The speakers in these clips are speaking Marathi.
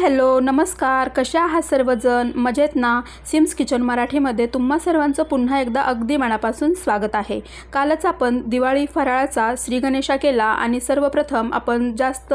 हॅलो नमस्कार, कशा आहात सर्वजण? मजेत ना? सिम्स किचन मराठीमध्ये तुम्हा सर्वांचं पुन्हा एकदा अगदी मनापासून स्वागत आहे। कालच आपण दिवाळी फराळाचा श्री गणेशा केला आणि सर्वप्रथम आपण जास्त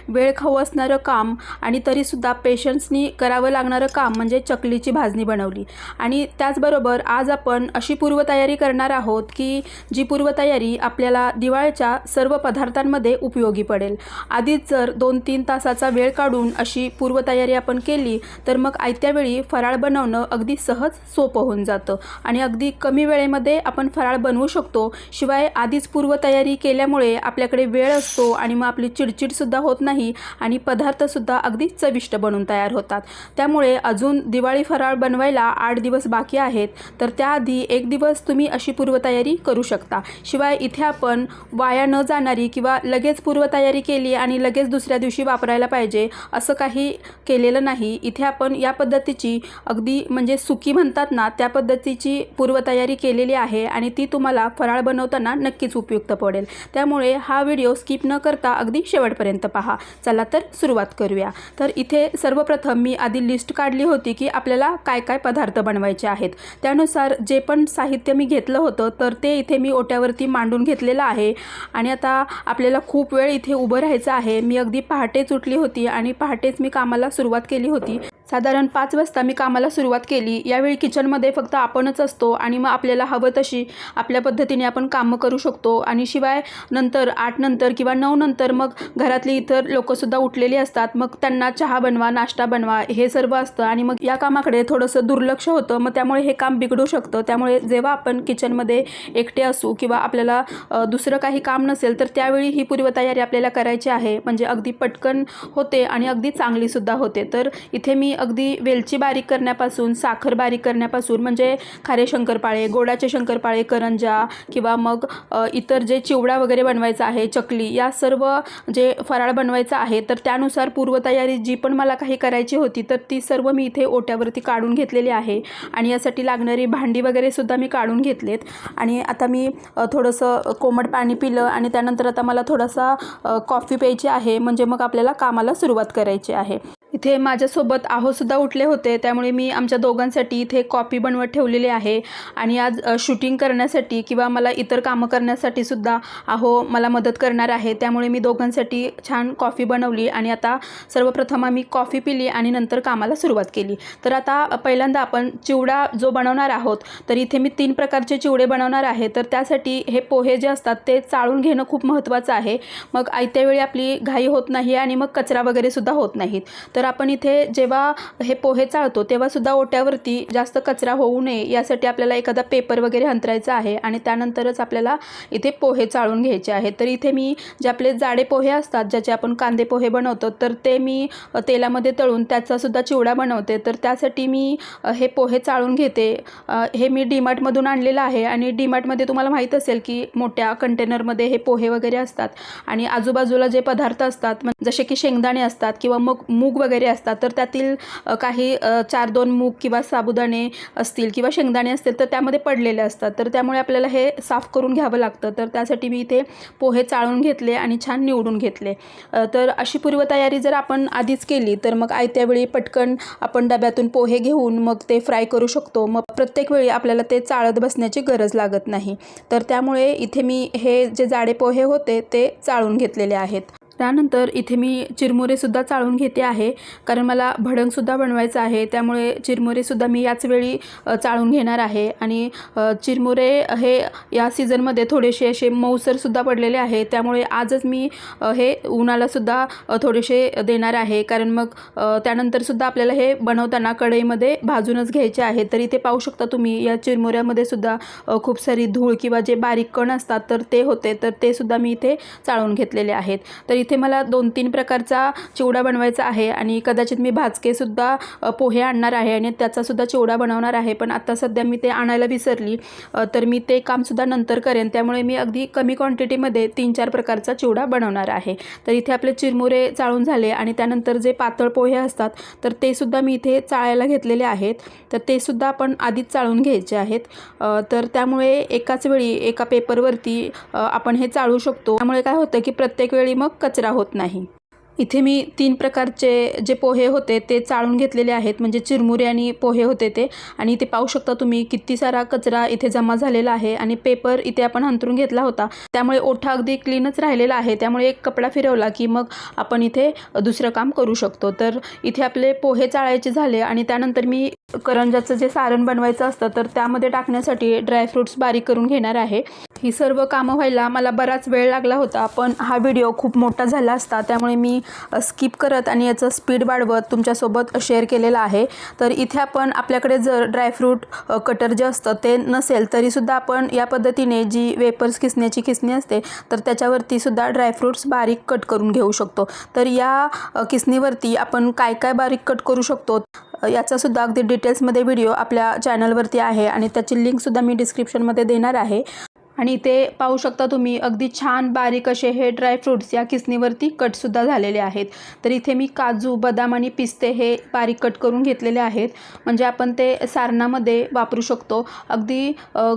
वेळ खाऊ असणारं काम आणि तरीसुद्धा पेशन्सनी करावं लागणारं काम म्हणजे चकलीची भाजणी बनवली। आणि त्याचबरोबर आज आपण अशी पूर्वतयारी करणार आहोत की जी पूर्वतयारी आपल्याला दिवाळीच्या सर्व पदार्थांमध्ये उपयोगी पडेल। आधीच जर 2-3 तासाचा वेळ काढून अशी पूर्वतयारी आपण केली तर मग आयत्या वेळी फराळ बनवणं अगदी सहज सोपं होऊन जातं आणि अगदी कमी वेळेमध्ये आपण फराळ बनवू शकतो। शिवाय आधीच पूर्वतयारी केल्यामुळे आपल्याकडे वेळ असतो आणि मग आपली चिडचिड सुद्धा होत नाही आणि पदार्थ सुद्धा अगदी चविष्ट बनून तयार होतात। त्यामुळे अजून दिवाळी फराळ बनवायला 8 दिवस बाकी आहेत, तर त्याआधी 1 दिवस तुम्ही अशी पूर्वतयारी करू शकता। शिवाय इथे आपण वाया न जाणारी किंवा लगेच पूर्वतयारी केली आणि लगेच दुसऱ्या दिवशी वापरायला पाहिजे असं काही केलेलं नाही। इथे आपण या पद्धतीची अगदी म्हणजे सुकी म्हणतात ना त्या पद्धतीची पूर्वतयारी केलेली आहे आणि ती तुम्हाला फराळ बनवताना नक्कीच उपयुक्त पडेल। त्यामुळे हा व्हिडिओ स्किप न करता अगदी शेवटपर्यंत पहा। चला तर सुरुवात करूया। तर इथे सर्वप्रथम मी आधी लिस्ट काढली होती की आपल्याला काय काय पदार्थ बनवायचे आहेत। त्यानुसार जे पण साहित्य मी घेतलं होतं तर ते इथे मी ओट्यावरती मांडून घेतलेलं आहे। आणि आता आपल्याला खूप वेळ इथे उभं राहायचं आहे। मी अगदी पहाटेच उठली होती आणि पहाटेच मी कामाला सुरुवात केली होती। साधारण 5 वाजता मी कामाला सुरुवात केली। यावेळी किचनमध्ये फक्त आपणच असतो आणि मग आपल्याला हवं तशी आपल्या पद्धतीने आपण कामं करू शकतो। आणि शिवाय नंतर 8 नंतर किंवा 9 नंतर मग घरातली इतर लोकंसुद्धा उठलेली असतात, मग त्यांना चहा बनवा, नाश्ता बनवा हे सर्व असतं आणि मग या कामाकडे थोडंसं दुर्लक्ष होतं, मग त्यामुळे हे काम बिघडू शकतं। त्यामुळे जेव्हा आपण किचनमध्ये एकटे असू किंवा आपल्याला दुसरं काही काम नसेल तर त्यावेळी ही पूर्वतयारी आपल्याला करायची आहे, म्हणजे अगदी पटकन होते आणि अगदी चांगलीसुद्धा होते। तर इथे मी अगदी वेलची बारीक करण्यापासून साखर बारीक करण्यापासून म्हणजे खारे शंकरपाळे, गोडाचे शंकरपाळे, करंजा किंवा मग इतर जे चिवडा वगैरे बनवायचा आहे, चकली, या सर्व जे फराळ बनवायचं आहे तर त्यानुसार पूर्वतयारी जी पण मला काही करायची होती तर ती सर्व मी इथे ओट्यावरती काढून घेतलेली आहे। आणि यासाठी लागणारी भांडी वगैरे सुद्धा मी काढून घेतलेत। आणि आता मी थोडंसं कोमट पाणी पिलं आणि त्यानंतर आता मला थोडासा कॉफी प्यायची आहे, म्हणजे मग आपल्याला कामाला सुरुवात करायची आहे। इथे माझ्यासोबत आहोसुद्धा उठले होते, त्यामुळे मी आमच्या दोघांसाठी इथे कॉफी बनवत ठेवलेली आहे। आणि आज शूटिंग करण्यासाठी किंवा मला इतर कामं करण्यासाठी सुद्धा आहो मला मदत करणार आहे, त्यामुळे मी दोघांसाठी छान कॉफी बनवली। आणि आता सर्वप्रथम आम्ही कॉफी पिली आणि नंतर कामाला सुरुवात केली। तर आता पहिल्यांदा आपण चिवडा जो बनवणार आहोत तर इथे मी 3 प्रकारचे चिवडे बनवणार आहे। तर त्यासाठी हे पोहे जे असतात ते चाळून घेणं खूप महत्त्वाचं आहे, मग आयत्या वेळी आपली घाई होत नाही आणि मग कचरा वगैरे सुद्धा होत नाहीत। तर आपण इथे जेव्हा हे पोहे चाळतो तेव्हा सुद्धा ओट्यावरती जास्त कचरा होऊ नये यासाठी आपल्याला एखादा पेपर वगैरे अंतरायचा आहे आणि त्यानंतरच आपल्याला इथे पोहे चाळून घ्यायचे आहेत। तर इथे मी जे आपले जाडे पोहे असतात, ज्याचे आपण कांदे पोहे बनवतो, तर ते मी तेलामध्ये तळून त्याचा सुद्धा चिवडा बनवते। तर त्यासाठी मी हे पोहे चाळून घेते। हे मी डीमार्टमधून आणलेलं आहे आणि डीमार्टमध्ये तुम्हाला माहीत असेल की मोठ्या कंटेनरमध्ये हे पोहे वगैरे असतात आणि आजूबाजूला जे पदार्थ असतात जसे की शेंगदाणे असतात किंवा मग मूग वगैरे असतात, तर त्यातील काही 4-2 मूग किंवा साबुदाणे असतील किंवा शेंगदाणे असतील तर त्यामध्ये पडलेले असतात, तर त्यामुळे आपल्याला हे साफ करून घ्यावं लागतं। तर त्यासाठी मी इथे पोहे चाळून घेतले आणि छान निवडून घेतले। तर अशी पूर्वतयारी जर आपण आधीच केली तर मग आयत्या वेळी पटकन आपण डब्यातून पोहे घेऊन मग ते फ्राय करू शकतो, मग प्रत्येक वेळी आपल्याला ते चाळत बसण्याची गरज लागत नाही। तर त्यामुळे इथे मी हे जे जाडे पोहे होते ते चाळून घेतलेले आहेत। त्यानंतर इथे मी चिरमुरेसुद्धा चाळून घेते आहे, कारण मला भडंगसुद्धा बनवायचं आहे, त्यामुळे चिरमुरेसुद्धा मी याच वेळी चाळून घेणार आहे। आणि चिरमुरे हे या सीझनमध्ये थोडेसे असे मऊसरसुद्धा पडलेले आहे, त्यामुळे आजच मी हे उन्हालासुद्धा थोडेसे देणार आहे, कारण मग त्यानंतरसुद्धा आपल्याला हे बनवताना कढईमध्ये भाजूनच घ्यायचे आहे। तर इथे पाहू शकता तुम्ही या चिरमुऱ्यामध्ये सुद्धा खूप सारी धूळ किंवा जे बारीक कण असतात तर ते होते, तर ते सुद्धा मी इथे चाळून घेतलेले आहेत। तर इथे मला 2-3 प्रकारचा चिवडा बनवायचा आहे आणि कदाचित मी भाजकेसुद्धा पोहे आणणार आहे आणि त्याचासुद्धा चिवडा बनवणार आहे, पण आता सध्या मी ते आणायला विसरली, तर मी ते कामसुद्धा नंतर करेन। त्यामुळे मी अगदी कमी क्वांटिटीमध्ये 3-4 प्रकारचा चिवडा बनवणार आहे। तर इथे आपले चिरमुरे चाळून झाले आणि त्यानंतर जे पातळ पोहे असतात तर ते सुद्धा मी इथे चाळायला घेतलेले आहेत, तर ते सुद्धा आपण आधीच चाळून घ्यायचे आहेत। तर त्यामुळे एकाच वेळी एका पेपरवरती आपण हे चाळू शकतो, त्यामुळे काय होतं की प्रत्येक वेळी मग कचरा होत नाही। इथे मी 3 प्रकारचे जे पोहे होते ते चाळून घेतलेले आहेत, म्हणजे चिरमुरे आणि पोहे होते ते. आणि इथे पाहू शकता तुम्ही किती सारा कचरा इथे जमा झालेला आहे आणि पेपर इथे आपण अंथरून घेतला होता, त्यामुळे ओठा अगदी क्लीनच राहिलेला आहे. त्यामुळे एक कपडा फिरवला की मग आपण इथे दुसरं काम करू शकतो. तर इथे आपले पोहे चाळायचे झाले आणि त्यानंतर मी करंजाचं जे सारण बनवायचं असतं तर त्यामध्ये टाकण्यासाठी ड्रायफ्रूट्स बारीक करून घेणार आहे. ही सर्व कामं व्हायला मला बराच वेळ लागला होता, पण हा व्हिडिओ खूप मोठा झाला असता, त्यामुळे मी स्किप करत आणि याचं स्पीड वाढवत तुमच्यासोबत शेअर केलेला आहे. तर इथे आपण आपल्याकडे जर ड्रायफ्रूट कटर जे असतं ते नसेल तरीसुद्धा आपण या पद्धतीने जी वेपर्स किसण्याची किसणी असते तर त्याच्यावरती सुद्धा ड्रायफ्रूट्स बारीक कट करून घेऊ शकतो. तर या किसणीवरती आपण काय काय बारीक कट करू शकतो याचासुद्धा अगदी डिटेल्समध्ये व्हिडिओ आपल्या चॅनलवरती आहे आणि त्याची लिंकसुद्धा मी डिस्क्रिप्शनमध्ये देणार आहे. आणि इथे पाहू शकता तुम्ही अगदी छान बारीक असे हे ड्रायफ्रूट्स या किसणीवरती कटसुद्धा झालेले आहेत. तर इथे मी काजू, बदाम आणि पिस्ते हे बारीक कट करून घेतलेले आहेत, म्हणजे आपण ते सारणामध्ये वापरू शकतो. अगदी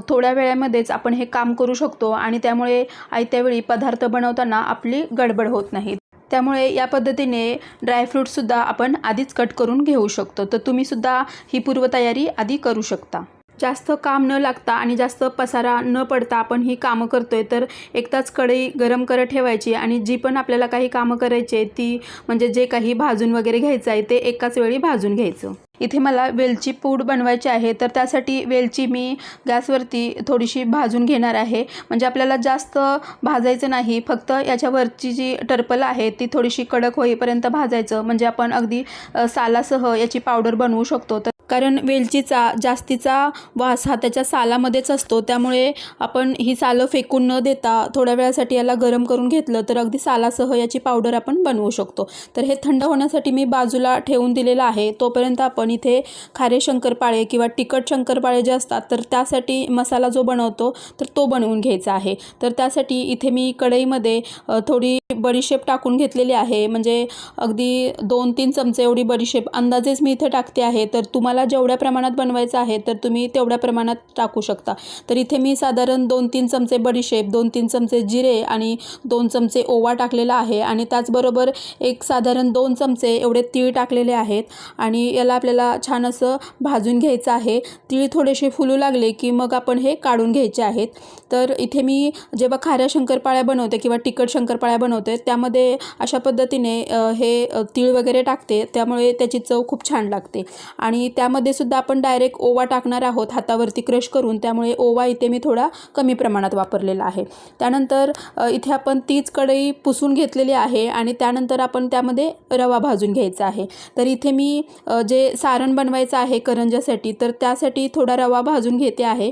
थोड्या वेळामध्येच आपण हे काम करू शकतो आणि त्यामुळे आयत्या वेळी पदार्थ बनवताना आपली गडबड होत नाही. त्यामुळे या पद्धतीने ड्रायफ्रूट्ससुद्धा आपण आधीच कट करून घेऊ शकतो. तर तुम्हीसुद्धा ही पूर्वतयारी आधी करू शकता. जास्त काम न लागता आणि जास्त पसारा न पडता आपण ही कामं करतोय, तर एकदाच कढई गरम करत ठेवायची आणि जी पण आपल्याला काही कामं करायची आहे ती, म्हणजे जे काही भाजून वगैरे घ्यायचं आहे ते एकाच वेळी भाजून घ्यायचं. इथे मला वेलची पूड बनवायची आहे, तर त्यासाठी वेलची मी गॅसवरती थोडीशी भाजून घेणार आहे. म्हणजे आपल्याला जास्त भाजायचं नाही, फक्त याच्यावरची जी टरपल आहे ती थोडीशी कडक होईपर्यंत भाजायचं, म्हणजे आपण अगदी सालासह याची पावडर बनवू शकतो. तर कारण वेलचीचा जास्तीचा वास हा त्याच्या सालामध्येच असतो, त्यामुळे आपण ही सालं फेकून न देता थोड्या वेळासाठी याला गरम करून घेतलं तर अगदी सालासह याची पावडर आपण बनवू शकतो. तर हे थंड होण्यासाठी मी बाजूला ठेवून दिलेलं आहे. तोपर्यंत आपण इथे खारे शंकरपाळे किंवा तिखट शंकरपाळे जे असतात तर त्यासाठी मसाला जो बनवतो तर तो बनवून घ्यायचा आहे. तर त्यासाठी इथे मी कढईमध्ये थोडी बडीशेप टाकून घेतलेली आहे, म्हणजे अगदी 2-3 चमचे एवढी बडीशेप अंदाजेच मी इथे टाकते आहे. तर तुम्हाला जेवढ्या प्रमाणात बनवायचं आहे तर तुम्ही तेवढ्या प्रमाणात टाकू शकता. तर इथे मी साधारण 2-3 चमचे बडीशेप, 2-3 चमचे जिरे आणि 2 चमचे ओवा टाकलेला आहे आणि त्याचबरोबर एक साधारण 2 चमचे एवढे तीळ टाकलेले आहेत आणि याला आपल्याला छान असं भाजून घ्यायचं आहे. तीळ थोडेसे फुलू लागले की मग आपण हे काढून घ्यायचे आहेत. तर इथे मी जेव्हा खाऱ्या शंकरपाळ्या बनवते किंवा तिखट शंकरपाळ्या बनवते त्यामध्ये अशा पद्धतीने हे तीळ वगैरे टाकते, त्यामुळे त्याची चव खूप छान लागते. आणि त्यामध्ये सुद्धा आपण डायरेक्ट ओवा टाकणार आहोत हातावरती क्रश करून, त्यामुळे ओवा इथे मी थोडा कमी प्रमाणात वापरलेला आहे. त्यानंतर इथे आपण तीच कढई पुसून घेतलेली आहे आणि त्यानंतर आपण त्यामध्ये रवा भाजून घ्यायचा आहे. तर इथे मी जे सारण बनवायचं आहे करंजासाठी तर त्यासाठी थोडा रवा भाजून घेते आहे.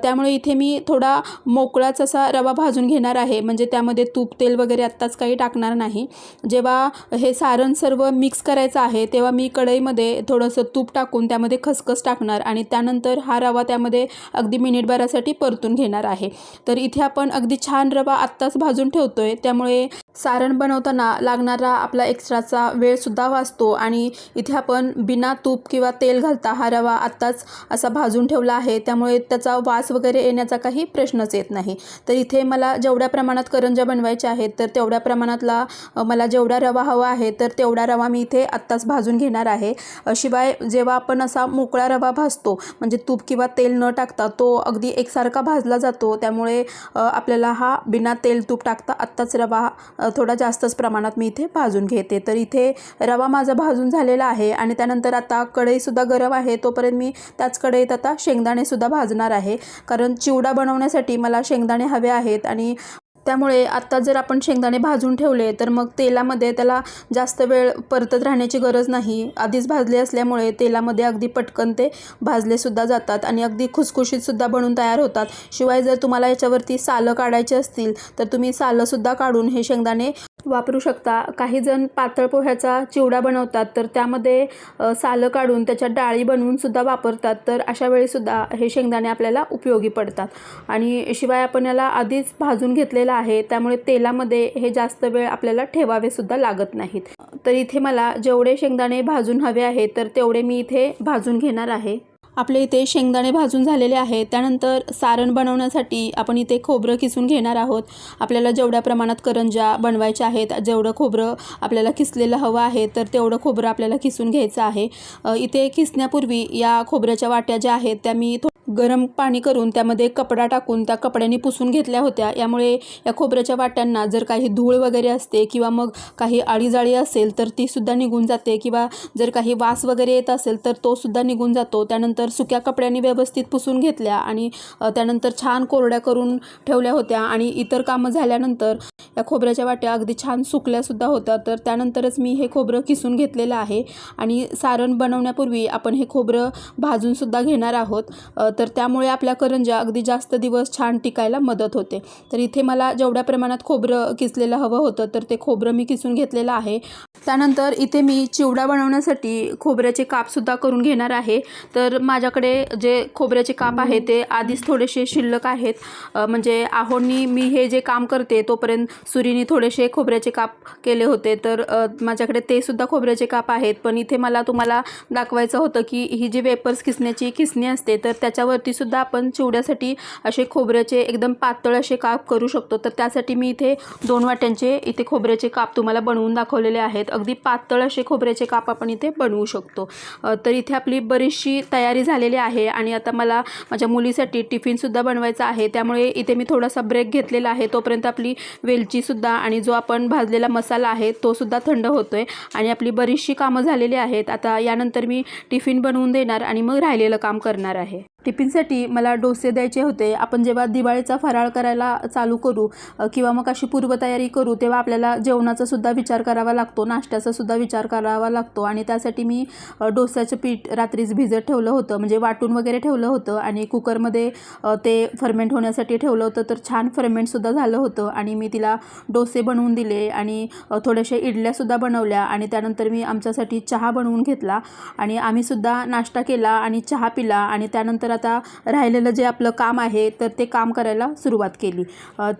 त्यामुळे इथे मी थोडा मोकळाच असा रवा भाजून घेणार आहे, म्हणजे त्यामध्ये तूप तेल वगैरे आत्ताच काही टाकणार नाही. जेव्हा हे सारण सर्व मिक्स करायचं आहे तेव्हा मी कढईमध्ये थोडंसं तूप टाकून त्यामध्ये खसखस टाकणार आणि त्यानंतर हा रवा त्यामध्ये अगदी मिनिटभरासाठी परतून घेणार आहे. तर इथे आपण अगदी छान रवा आत्ताच भाजून ठेवतोय, त्यामुळे सारण बनवताना लागणारा आपला एक्स्ट्राचा वेळसुद्धा वाचतो. आणि इथे आपण बिना तूप किंवा तेल घालता हा रवा आत्ताच असा भाजून ठेवला आहे, त्यामुळे त्याचा वास वगैरे येण्याचा काही प्रश्नच येत नाही. तर इथे मला जेवढ्या प्रमाणात करंज्या बनवायच्या आहेत तर तेवढ्या प्रमाणातला मला जेवढा रवा हवा आहे तर तेवढा रवा मी इथे आत्ताच भाजून घेणार आहे. शिवाय जेव्हा आपण असा मोकळा रवा भाजतो म्हणजे तूप किंवा तेल न टाकता तो अगदी एकसारखा भाजला जातो, त्यामुळे आपल्याला हा बिना तेल तूप टाकता आत्ताच रवा थोडा जास्तच प्रमाणात मी इथे भाजून घेते. तर इथे रवा माझा भाजून झालेला आहे आणि त्यानंतर आता कढईसुद्धा गरम आहे, तोपर्यंत मी त्याच कढईत आता शेंगदाणेसुद्धा भाजणार आहे, कारण चिवडा बनवण्यासाठी मला शेंगदाणे हवे आहेत. आणि त्यामुळे आत्ता जर आपण शेंगदाणे भाजून ठेवले तर मग तेलामध्ये त्याला जास्त वेळ परतत राहण्याची गरज नाही. आधीच भाजले असल्यामुळे तेलामध्ये अगदी पटकन ते भाजलेसुद्धा जातात आणि अगदी खुसखुशीतसुद्धा बनून तयार होतात. शिवाय जर तुम्हाला याच्यावरती सालं काढायची असतील तर तुम्ही सालंसुद्धा काढून हे शेंगदाणे वापरू शकता. काही जण पातळ पोह्याचा चिवडा बनवतात तर त्यामध्ये सालं काढून त्याच्या डाळी बनवून सुद्धा वापरतात. तर अशा वेळीसुद्धा हे शेंगदाणे आपल्याला उपयोगी पडतात. आणि शिवाय आपण याला आधीच भाजून घेतलेला आहे, त्यामुळे तेलामध्ये हे जास्त वेळ आपल्याला ठेवावे सुद्धा लागत नाहीत. तर इथे मला जेवढे शेंगदाणे भाजून हवे आहेत तर तेवढे मी इथे भाजून घेणार आहे. आपले इथे शेंगदाणे भाजून झालेले आहेत. त्यानंतर सारण बनवण्यासाठी आपण इथे खोबरं किसून घेणार आहोत. आपल्याला जेवढ्या प्रमाणात करंज्या बनवायच्या आहेत, जेवढं खोबरं आपल्याला किसलेलं हवं आहे तर तेवढं खोबरं आपल्याला किसून घ्यायचं आहे. इथे किसण्यापूर्वी या खोबऱ्याच्या वाट्या ज्या आहेत त्या मी गरम पाणी करून त्यामध्ये कपडा टाकून त्या कपड्याने पुसून घेतल्या होत्या. यामुळे या खोबऱ्याच्या वाट्यांना जर काही धूळ वगैरे असते किंवा मग काही अळीजाळी असेल तर तीसुद्धा निघून जाते, किंवा जर काही वास वगैरे येत असेल तर तोसुद्धा निघून जातो. त्यानंतर सुक्या कपड्यांनी व्यवस्थित पुसून घेतल्या आणि त्यानंतर छान कोरड्या करून ठेवल्या होत्या. आणि इतर कामं झाल्यानंतर या खोबऱ्याच्या वाट्या अगदी छान सुकल्यासुद्धा होत्या. तर त्यानंतरच मी हे खोबरं किसून घेतलेलं आहे. आणि सारण बनवण्यापूर्वी आपण हे खोबरं भाजूनसुद्धा घेणार आहोत. तर त्यामुळे आपल्या करंज्या अगदी जास्त दिवस छान टिकायला मदत होते. तर इथे मला जेवढ्या प्रमाणात खोबरं किसलेलं हवं होतं तर ते खोबरं मी किसून घेतलेलं आहे. त्यानंतर इथे मी चिवडा बनवण्यासाठी खोबऱ्याचे कापसुद्धा करून घेणार आहे. तर माझ्याकडे जे खोबऱ्याचे काप आहे ते आधीच थोडेसे शिल्लक आहेत. म्हणजे आहोंनी मी हे जे काम करते तोपर्यंत सुरीने थोडेसे खोबऱ्याचे काप केले होते. तर माझ्याकडे ते सुद्धा खोबऱ्याचे काप आहेत. पण इथे मला तुम्हाला दाखवायचं होतं की ही जी वेपर्स किसण्याची किसणी असते तर त्याच्यावरती सुद्धा आपण चिवड्यासाठी असे खोबऱ्याचे एकदम पातळ असे काप करू शकतो. तर त्यासाठी मी इथे 2 वाट्यांचे इथे खोबऱ्याचे काप तुम्हाला बनवून दाखवलेले आहेत. अगदी पातळ असे खोबऱ्याचे काप आपण इथे बनवू शकतो. तर इथे आपली बरीचशी तयारी झालेली आहे. आणि आता मला माझ्या मुलीसाठी टिफिनसुद्धा बनवायचा आहे. त्यामुळे इथे मी थोडासा ब्रेक घेतलेला आहे. तोपर्यंत आपली वेलचीसुद्धा आणि जो आपण भाजलेला मसाला आहे तोसुद्धा थंड होतो आहे. आणि आपली बरीचशी कामं झालेली आहेत. आता यानंतर मी टिफिन बनवून देणार आणि मग राहिलेलं काम करणार आहे. टिफिनसाठी मला डोसे द्यायचे होते. आपण जेव्हा दिवाळीचा फराळ करायला चालू करू किंवा मग अशी पूर्वतयारी करू तेव्हा आपल्याला जेवणाचा सुद्धा विचार करावा लागतो, नाश्त्याचा सुद्धा विचार करावा लागतो. आणि त्यासाठी मी डोस्याचं पीठ रात्रीच भिजत ठेवलं होतं, म्हणजे वाटून वगैरे ठेवलं होतं आणि कुकरमध्ये ते फर्मेंट होण्यासाठी ठेवलं होतं. तर छान फर्मेंटसुद्धा झालं होतं आणि मी तिला डोसे बनवून दिले आणि थोड्याशा इडल्यासुद्धा बनवल्या. आणि त्यानंतर मी आमच्यासाठी चहा बनवून घेतला आणि आम्हीसुद्धा नाश्ता केला आणि चहा पिला. आणि त्यानंतर आता राहिलेलं जे आपलं काम आहे तर ते काम करायला सुरुवात केली.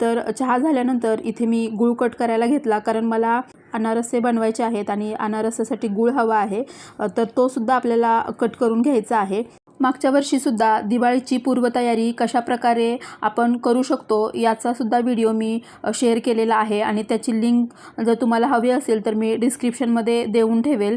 तर चहा झाल्यानंतर इथे मी गूळ कट करायला घेतला, कारण मला अनारसे बनवायचे आहेत आणि अनारसासाठी गूळ हवा आहे. तर तो सुद्धा आपल्याला कट करून घ्यायचा आहे. मागच्या वर्षीसुद्धा दिवाळीची पूर्वतयारी कशाप्रकारे आपण करू शकतो याचासुद्धा व्हिडिओ मी शेअर केलेला आहे आणि त्याची लिंक जर तुम्हाला हवी असेल तर मी डिस्क्रिप्शनमध्ये देऊन ठेवेल.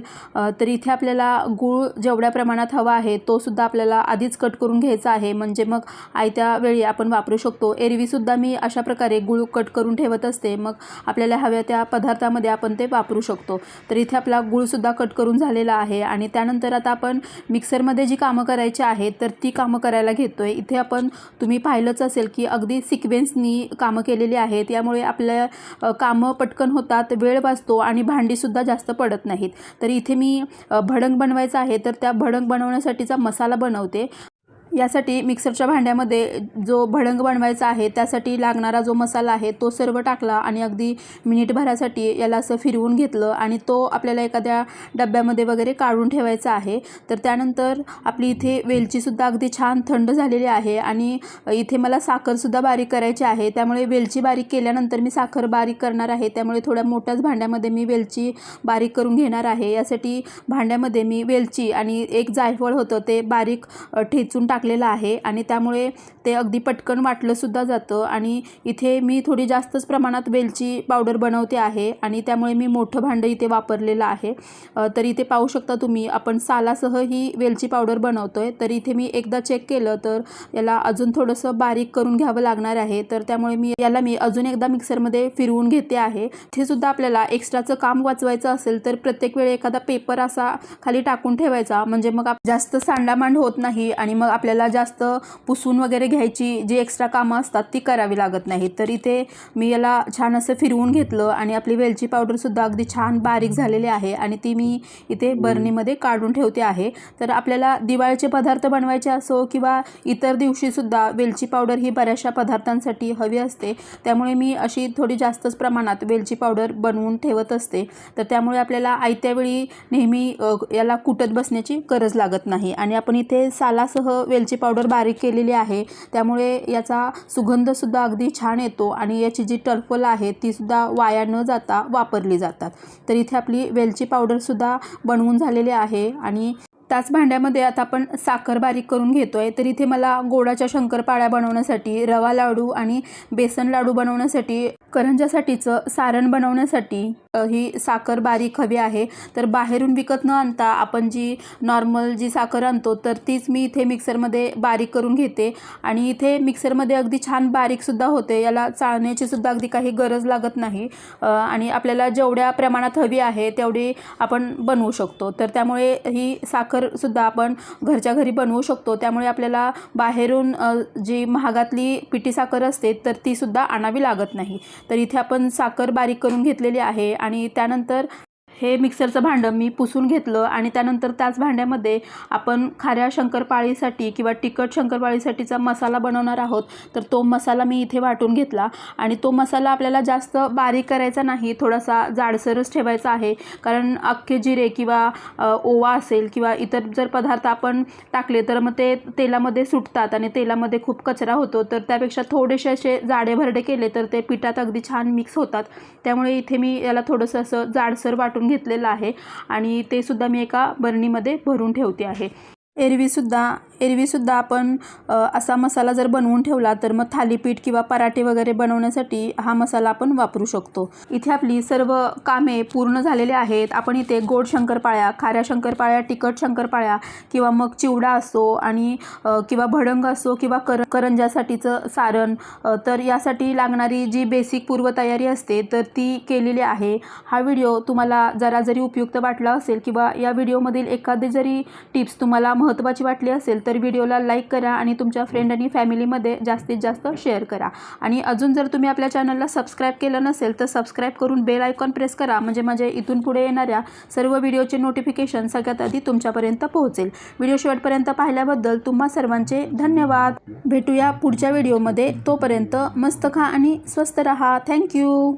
तर इथे आपल्याला गूळ जेवढ्या प्रमाणात हवा आहे तोसुद्धा आपल्याला आधीच कट करून घ्यायचा आहे, म्हणजे मग आयत्या वेळी आपण वापरू शकतो. एरवीसुद्धा मी अशा प्रकारे गूळ कट करून ठेवत असते, मग आपल्याला हव्या त्या पदार्थामध्ये आपण ते वापरू शकतो. तर इथे आपला गूळसुद्धा कट करून झालेला आहे. आणि त्यानंतर आता आपण मिक्सरमध्ये जी कामं करायची आहेत तर ती कामं करायला घेतोय. इथे आपण तुम्ही पाहिलंच असेल की अगदी सिक्वेन्सनी कामं केलेली आहेत. यामुळे आपल्या कामं पटकन होतात, वेळ वाचतो आणि भांडीसुद्धा जास्त पडत नाहीत. तर इथे मी भडंग बनवायचा आहे, तर त्या भडंग बनवण्यासाठीचा मसाला बनवते. यासाठी मिक्सरच्या भांड्यामध्ये जो भडंग बनवायचा आहे त्यासाठी लागणारा जो मसाला आहे तो सर्व टाकला आणि अगदी मिनिटभरासाठी याला असं फिरवून घेतलं आणि तो आपल्याला एखाद्या डब्यामध्ये वगैरे काढून ठेवायचा आहे. तर त्यानंतर आपली इथे वेलचीसुद्धा अगदी छान थंड झालेली आहे आणि इथे मला साखरसुद्धा बारीक करायची आहे. त्यामुळे वेलची बारीक केल्यानंतर मी साखर बारीक करणार आहे. त्यामुळे थोड्या मोठ्याच भांड्यामध्ये मी वेलची बारीक करून घेणार आहे. यासाठी भांड्यामध्ये मी वेलची आणि एक जायफळ होतं ते बारीक ठेचून टाकलेलं आहे आणि त्यामुळे ते अगदी पटकन वाटलंसुद्धा जातं. आणि इथे मी थोडी जास्तच प्रमाणात वेलची पावडर बनवते आहे आणि त्यामुळे मी मोठं भांडं इथे वापरलेलं आहे. तर इथे पाहू शकता तुम्ही आपण सालासह ही वेलची पावडर बनवतोय. तर इथे मी एकदा चेक केलं तर याला अजून थोडंसं बारीक करून घ्यावं लागणार आहे. तर त्यामुळे मी अजून एकदा मिक्सरमध्ये फिरवून घेते आहे. इथे सुद्धा आपल्याला एक्स्ट्राचं काम वाचवायचं असेल तर प्रत्येक वेळी एखादा पेपर असा खाली टाकून ठेवायचा, म्हणजे मग जास्त सांडामांड होत नाही आणि मग आपल्याला जास्त पुसून वगैरे घ्यायची जी एक्स्ट्रा कामं असतात ती करावी लागत नाही. तर इथे मी याला छान असं फिरवून घेतलं आणि आपली वेलची पावडरसुद्धा अगदी छान बारीक झालेली आहे आणि ती मी इथे बर्नीमध्ये काढून ठेवते आहे. तर आपल्याला दिवाळीचे पदार्थ बनवायचे असो किंवा इतर दिवशीसुद्धा वेलची पावडर ही बऱ्याचशा पदार्थांसाठी हवी असते. त्यामुळे मी अशी थोडी जास्तच प्रमाणात वेलची पावडर बनवून ठेवत असते. तर त्यामुळे आपल्याला आयत्या वेळी नेहमी याला कुटत बसण्याची गरज लागत नाही. आणि आपण इथे सालासह वेलची पावडर बारीक केलेली आहे, त्यामुळे याचा सुगंधसुद्धा अगदी छान येतो आणि याची जी टरफल आहे तीसुद्धा वाया न जाता वापरली जातात. तर इथे आपली वेलची पावडरसुद्धा बनवून झालेली आहे आणि त्याच भांड्यामध्ये आता आपण साखर बारीक करून घेतो आहे. तर इथे मला गोडाच्या शंकरपाळ्या बनवण्यासाठी, रवा लाडू आणि बेसन लाडू बनवण्यासाठी, करंज्यासाठीचं सारण बनवण्यासाठी ही साखर बारीक हवी आहे. तर बाहेरून विकत न आणता आपण जी नॉर्मल जी साखर आणतो तर तीच मी इथे मिक्सरमध्ये बारीक करून घेते. आणि इथे मिक्सरमध्ये अगदी छान बारीकसुद्धा होते. याला चाळण्याची सुद्धा अगदी काही गरज लागत नाही. आणि आपल्याला जेवढ्या प्रमाणात हवी आहे तेवढी आपण बनवू शकतो. तर त्यामुळे ही साखरसुद्धा आपण घरच्या घरी बनवू शकतो. त्यामुळे आपल्याला बाहेरून जी महागातली पिठी साखर असते तर तीसुद्धा आणावी लागत नाही. तर इथे आपण साखर बारीक करून घेतलेली आहे. आणि त्यानंतर हे मिक्सरचं भांडं मी पुसून घेतलं आणि त्यानंतर त्याच भांड्यामध्ये आपण खाऱ्या शंकरपाळीसाठी किंवा तिखट शंकरपाळीसाठीचा मसाला बनवणार आहोत. तर तो मसाला मी इथे वाटून घेतला. आणि तो मसाला आपल्याला जास्त बारीक करायचा नाही, थोडासा जाडसरच ठेवायचा आहे. कारण अख्खे जिरे किंवा ओवा असेल किंवा इतर जर पदार्थ आपण टाकले तर मग ते तेलामध्ये सुटतात आणि तेलामध्ये खूप कचरा होतो. तर त्यापेक्षा थोडेसे असे जाडे भरडे केले तर ते पिठात अगदी छान मिक्स होतात. त्यामुळे इथे मी याला थोडंसं असं जाडसर वाटून घेतलेलं आहे. आणि ते सुद्धा मी एका बरणीमध्ये भरून ठेवते आहे. एरवीसुद्धा आपण असा मसाला जर बनवून ठेवला तर मग थालीपीठ किंवा पराठे वगैरे बनवण्यासाठी हा मसाला आपण वापरू शकतो. इथे आपली सर्व कामे पूर्ण झालेले आहेत. आपण इथे गोड शंकरपाळ्या, खाऱ्या शंकरपाळ्या, तिखट शंकरपाळ्या किंवा मग चिवडा असो आणि किंवा भडंग असो किंवा करंजासाठीचं सारण, तर यासाठी लागणारी जी बेसिक पूर्वतयारी असते तर ती केलेली आहे. हा व्हिडिओ तुम्हाला जरा जरी उपयुक्त वाटला असेल किंवा या व्हिडिओमधील एखादी जरी टिप्स तुम्हाला महत्त्वाची वाटली असेल तर व्हिडिओला लाईक करा आणि तुमच्या फ्रेंड आणि फॅमिलीमध्ये जास्तीत जास्त शेअर करा. आणि अजून जर तुम्ही आपल्या चॅनलला सबस्क्राईब केलं नसेल तर सबस्क्राईब करून बेल आयकॉन प्रेस करा. म्हणजे माझे इथून पुढे येणाऱ्या सर्व व्हिडिओचे नोटिफिकेशन सगळ्यात आधी तुमच्यापर्यंत पोहोचेल. व्हिडिओ शेवटपर्यंत पाहिल्याबद्दल तुम्हा सर्वांचे धन्यवाद. भेटूया पुढच्या व्हिडिओमध्ये. तोपर्यंत मस्त खा आणि स्वस्त रहा. थँक्यू.